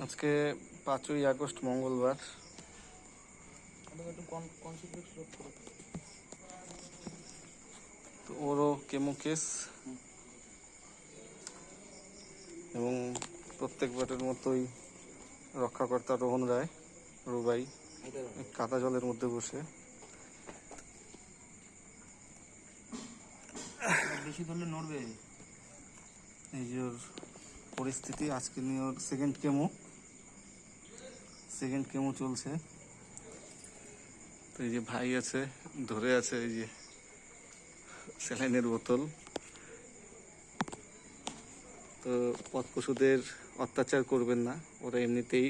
আজকে 5ই আগস্ট মঙ্গলবার। তো ওরও কেমো কেস এবং প্রত্যেকবারের মতোই রক্ষাকর্তা রোহন রায় রুবাই কাদা জলের মধ্যে বসে বেশি ধরলে নড়বে। এই যে ওর পরিস্থিতি। আজকে নিয়ে ওর সেকেন্ড কেমো চলছে। তো এই যে ভাই আছে, ধরে আছে এই যে স্যালাইনের বোতল। তো পথ পশুদের অত্যাচার করবেন না, ওরা এমনিতেই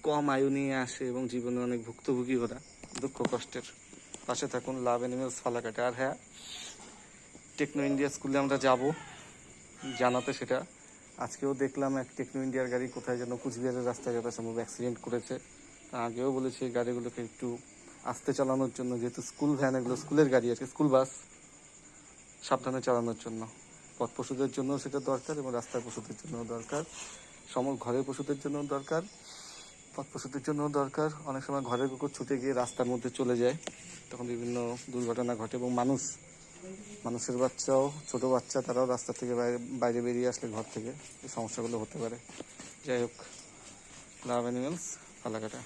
কম আয়ু নিয়ে আসে এবং জীবনে অনেক ভুক্তভোগী ওরা, দুঃখ কষ্টের। পাশে থাকুন লাভ অ্যানিমেলস ফালাকাটা। আর হ্যাঁ, টেকনো ইন্ডিয়া স্কুলে আমরা যাব জানাতে, সেটা আজকেও দেখলাম এক টেকনো ইন্ডিয়ার গাড়ি কোথায় যেন কুচবিহারের রাস্তায় যথাসম্ভব অ্যাক্সিডেন্ট করেছে। তা আগেও বলেছি এই গাড়িগুলোকে একটু আস্তে চালানোর জন্য, যেহেতু স্কুল ভ্যান, এগুলো স্কুলের গাড়ি আছে, স্কুল বাস, সাবধানে চালানোর জন্য। পথ পশুদের জন্য সেটা দরকার এবং রাস্তার পশুদের জন্য দরকার, ঘরের পশুদের জন্য দরকার, পথ পশুদের জন্য দরকার। অনেক সময় ঘরের কুকুর ছুটে গিয়ে রাস্তার মধ্যে চলে যায়, তখন বিভিন্ন দুর্ঘটনা ঘটে এবং মানুষের বাচ্চাও, ছোট বাচ্চা, তারাও রাস্তা থেকে বাইরে বেরিয়ে আসলে ঘর থেকে এই সমস্যাগুলো হতে পারে। যাই হোক, লাভ অ্যানিমেলস ফালাকাটা।